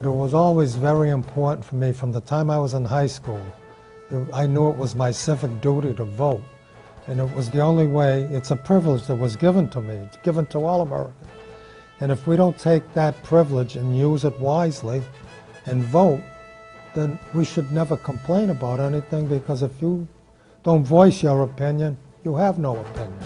It was always very important for me from the time I was in high school. I knew it was my civic duty to vote, and it was the only way. It's a privilege that was given to me. It's given to all Americans. And if we don't take that privilege and use it wisely and vote, then we should never complain about anything, because if you don't voice your opinion, you have no opinion.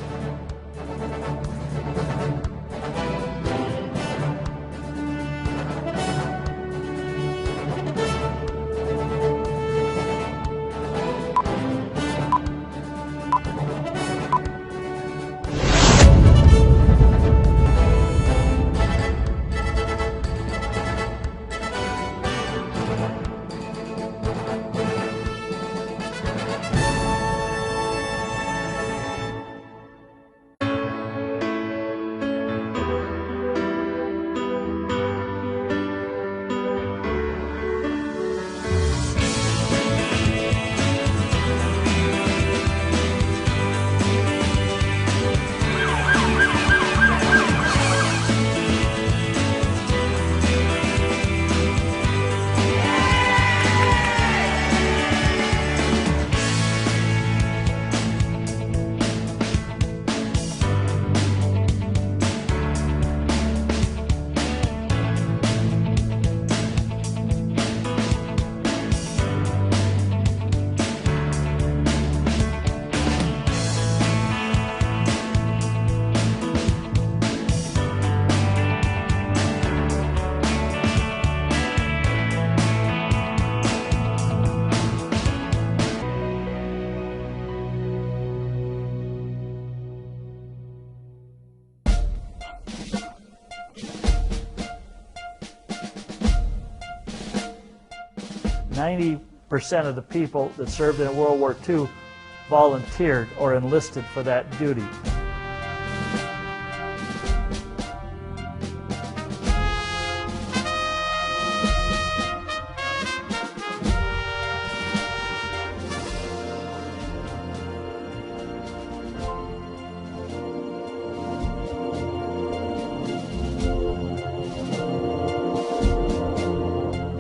%90 of the people that served in World War II volunteered or enlisted for that duty.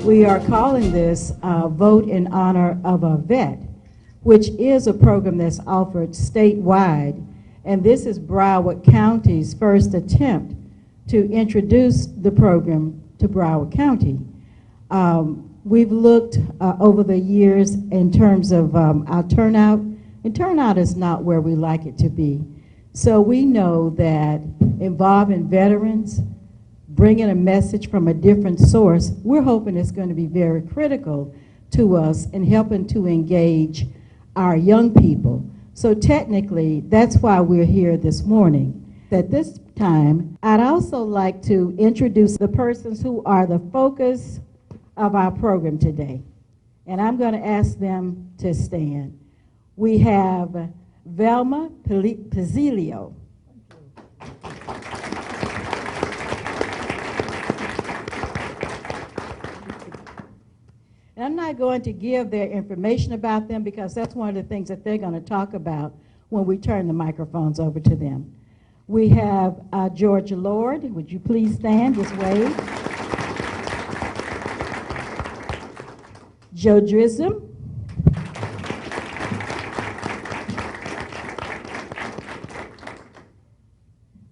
We are calling this Vote in Honor of a Vet, which is a program that's offered statewide, and this is Broward County's first attempt to introduce the program to Broward County. We've looked over the years in terms of our turnout, and turnout is not where we like it to be. So we know that involving veterans, bringing a message from a different source, we're hoping it's going to be very critical to us in helping to engage our young people. So technically, that's why we're here this morning. At this time, I'd also like to introduce the persons who are the focus of our program today. And I'm going to ask them to stand. We have Velma Pizzilio. And I'm not going to give their information about them, because that's one of the things that they're going to talk about when we turn the microphones over to them. We have George Lord. Would you please stand? Just wave. Joe Drism.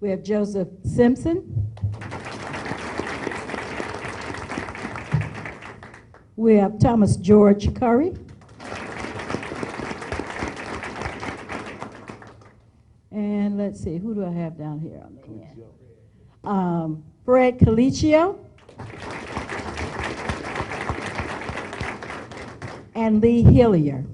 We have Joseph Simpson. We have Thomas George Curry. And let's see, who do I have down here on the end? Fred Colicchio. And Lee Hillier.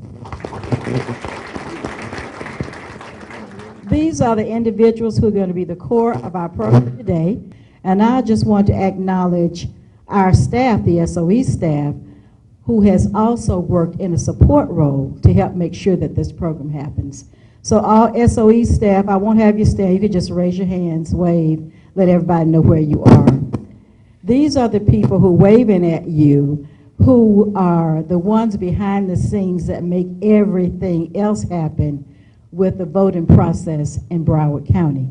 These are the individuals who are going to be the core of our program today. And I just want to acknowledge our staff, the SOE staff, who has also worked in a support role to help make sure that this program happens. So all SOE staff, I won't have you stand, you can just raise your hands, wave, let everybody know where you are. These are the people who are waving at you, who are the ones behind the scenes that make everything else happen with the voting process in Broward County.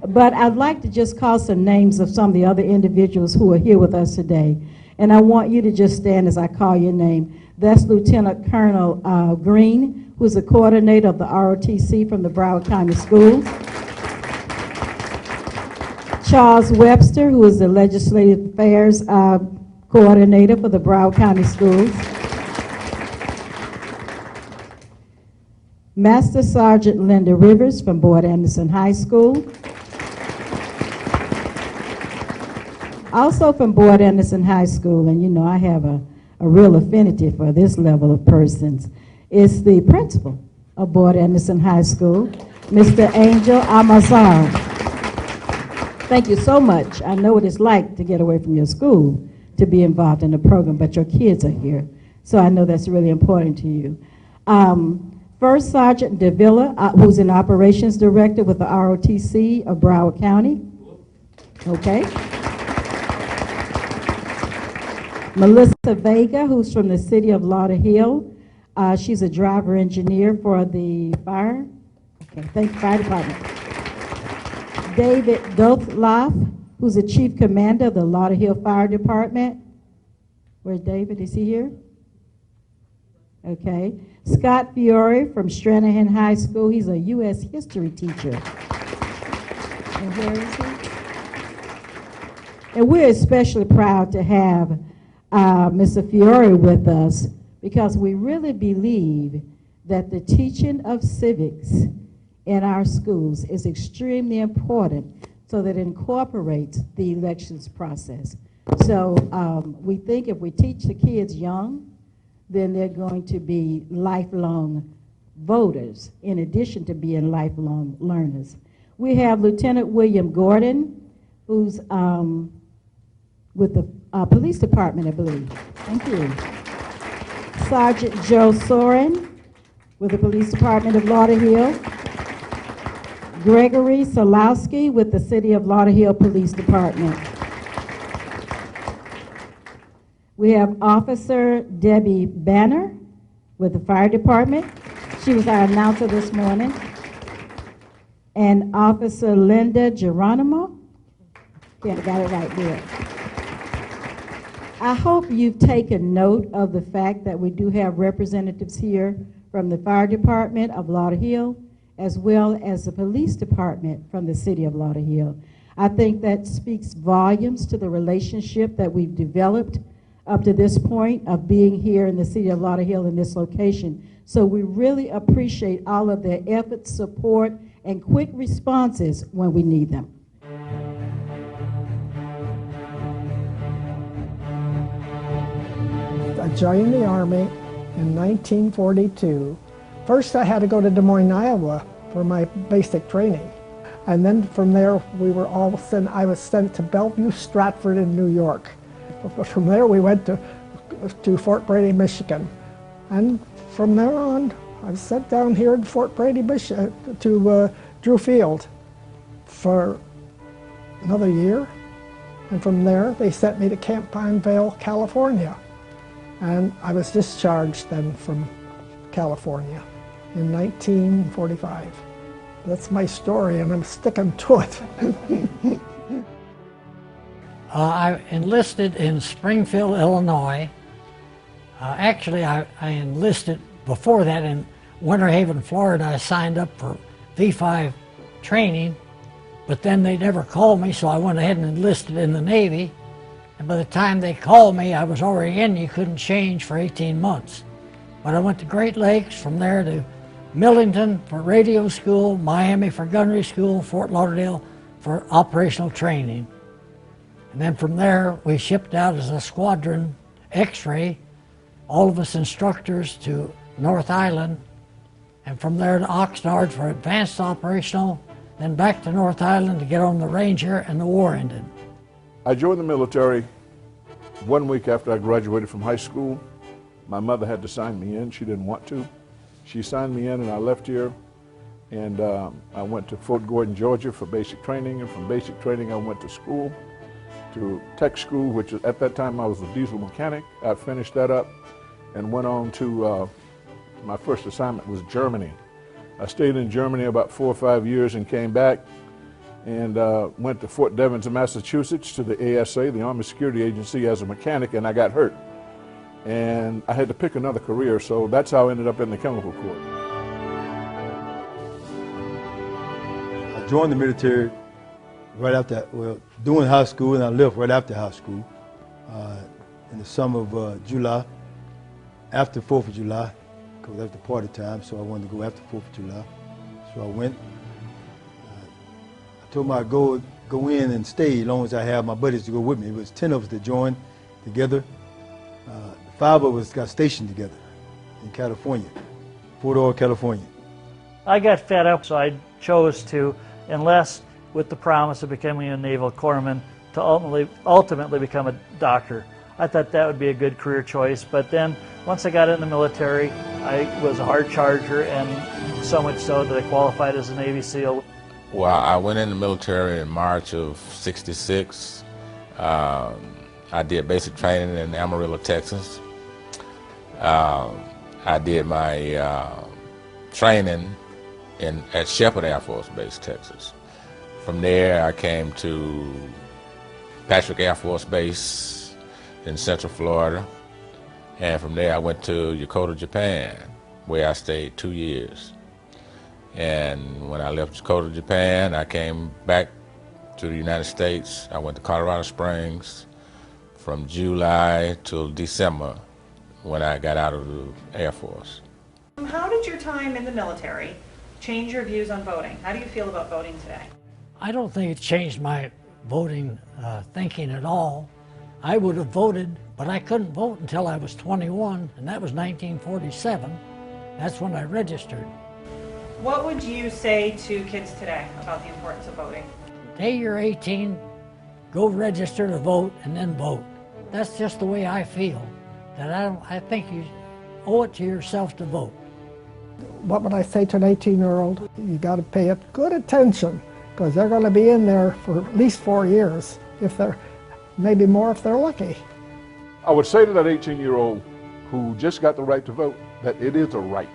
But I'd like to just call some names of some of the other individuals who are here with us today. And I want you to just stand as I call your name. That's Lieutenant Colonel Green, who's the coordinator of the ROTC from the Broward County Schools. Charles Webster, who is the Legislative Affairs coordinator for the Broward County Schools. Master Sergeant Linda Rivers from Boyd Anderson High School. Also from Boyd Anderson High School, and you know I have a real affinity for this level of persons, is the principal of Boyd Anderson High School, Mr. Angel Amazar. Thank you so much. I know what it's like to get away from your school to be involved in the program, but your kids are here, so I know that's really important to you. First Sergeant Davila, who's an operations director with the ROTC of Broward County. Okay. Melissa Vega, who's from the city of Lauderhill. She's a driver engineer for the fire. Okay, thank you, fire department. David Dothloff, who's the chief commander of the Lauderhill Fire Department. Where's David? Is he here? Okay. Scott Fiore from Stranahan High School. He's a U.S. history teacher. And where is he? And we're especially proud to have Mr. Fiore with us because we really believe that the teaching of civics in our schools is extremely important so that it incorporates the elections process. So we think if we teach the kids young, then they're going to be lifelong voters in addition to being lifelong learners. We have Lieutenant William Gordon, who's with the police department, I believe. Thank you. Sergeant Joe Soren with the police department of Lauderhill. Gregory Solowski with the city of Lauderhill Police Department. We have Officer Debbie Banner with the fire department. She was our announcer this morning. And Officer Linda Geronimo. Yeah, I got it right there. I hope you've taken note of the fact that we do have representatives here from the fire department of Lauderhill, as well as the police department from the city of Lauderhill. I think that speaks volumes to the relationship that we've developed up to this point of being here in the city of Lauderhill in this location. So we really appreciate all of their efforts, support, and quick responses when we need them. I joined the Army in 1942. First I had to go to Des Moines, Iowa for my basic training. And then from there I was sent to Bellevue, Stratford in New York. From there we went to Fort Brady, Michigan. And from there on, I was sent down here in Fort Brady, Michigan to Drew Field for another year. And from there, they sent me to Camp Pineville, California. And I was discharged then from California in 1945. That's my story, and I'm sticking to it. I enlisted in Springfield, Illinois. Actually, I enlisted before that in Winter Haven, Florida. I signed up for V5 training, but then they never called me, so I went ahead and enlisted in the Navy. And by the time they called me, I was already in. You couldn't change for 18 months. But I went to Great Lakes, from there to Millington for radio school, Miami for gunnery school, Fort Lauderdale for operational training. And then from there, we shipped out as a squadron X-ray, all of us instructors to North Island, and from there to Oxnard for advanced operational, then back to North Island to get on the Ranger, and the war ended. I joined the military 1 week after I graduated from high school. My mother had to sign me in. She didn't want to. She signed me in and I left here, and I went to Fort Gordon, Georgia for basic training, and from basic training I went to school, to tech school, which at that time I was a diesel mechanic. I finished that up and went on to, my first assignment was Germany. I stayed in Germany about 4 or 5 years and came back, and went to Fort Devens, Massachusetts, to the ASA, the Army Security Agency, as a mechanic, and I got hurt. And I had to pick another career, so that's how I ended up in the Chemical Corps. I joined the military right after, well, during high school, and I left right after high school in the summer of July, after 4th of July, because that's the party time, so I wanted to go after 4th of July. So I went. I told them I'd go in and stay as long as I have my buddies to go with me. It was 10 of us that joined together. 5 of us got stationed together in California, Fort Ord, California. I got fed up, so I chose to enlist with the promise of becoming a naval corpsman to ultimately become a doctor. I thought that would be a good career choice, but then once I got in the military, I was a hard charger, and so much so that I qualified as a Navy SEAL. Well, I went in the military in March of '66. I did basic training in Amarillo, Texas. I did my training at Shepherd Air Force Base, Texas. From there, I came to Patrick Air Force Base in Central Florida. And from there, I went to Yokota, Japan, where I stayed 2 years. And when I left Yokota, Japan, I came back to the United States. I went to Colorado Springs from July till December when I got out of the Air Force. How did your time in the military change your views on voting? How do you feel about voting today? I don't think it changed my voting thinking at all. I would have voted, but I couldn't vote until I was 21, and that was 1947. That's when I registered. What would you say to kids today about the importance of voting? The day you're 18, go register to vote and then vote. That's just the way I feel. That I think you owe it to yourself to vote. What would I say to an 18-year-old? You got to pay it good attention, because they're going to be in there for at least 4 years, if they're, maybe more if they're lucky. I would say to that 18-year-old who just got the right to vote that it is a right.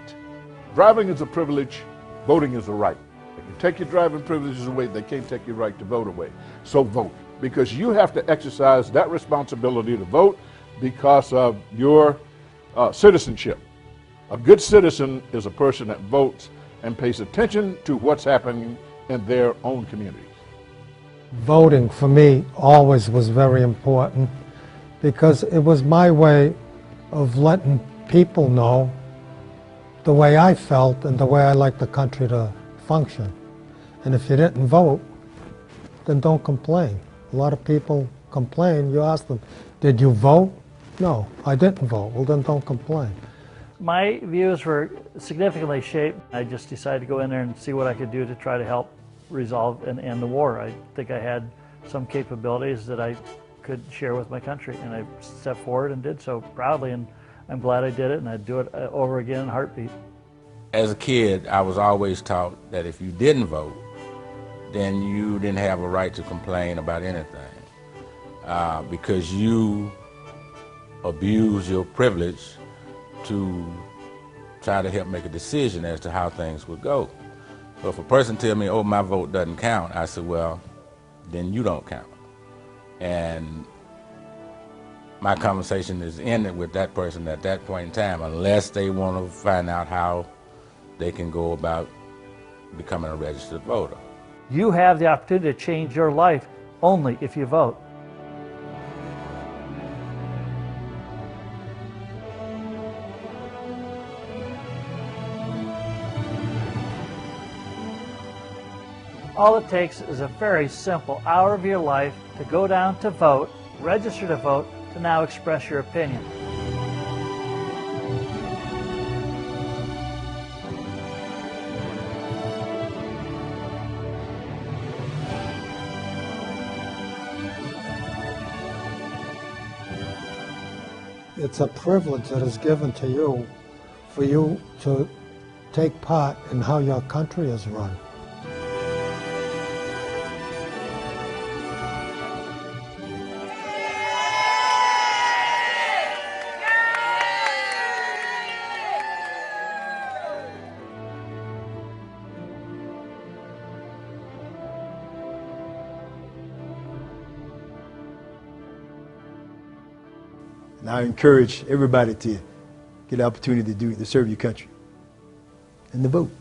Driving is a privilege, voting is a right. They can take your driving privileges away, they can't take your right to vote away. So vote, because you have to exercise that responsibility to vote because of your citizenship. A good citizen is a person that votes and pays attention to what's happening in their own communities. Voting for me always was very important because it was my way of letting people know the way I felt and the way I like the country to function. And if you didn't vote, then don't complain. A lot of people complain. You ask them, did you vote? No, I didn't vote. Well, then don't complain. My views were significantly shaped. I just decided to go in there and see what I could do to try to help resolve and end the war. I think I had some capabilities that I could share with my country, and I stepped forward and did so proudly, and I'm glad I did it, and I'd do it over again in a heartbeat. As a kid, I was always taught that if you didn't vote, then you didn't have a right to complain about anything because you abused your privilege to try to help make a decision as to how things would go. So if a person tells me, oh, my vote doesn't count, I said, well, then you don't count. And my conversation is ended with that person at that point in time, unless they want to find out how they can go about becoming a registered voter. You have the opportunity to change your life only if you vote. All it takes is a very simple hour of your life to go down to vote, register to vote, to now express your opinion. It's a privilege that is given to you for you to take part in how your country is run. And I encourage everybody to get the opportunity to serve your country and to vote.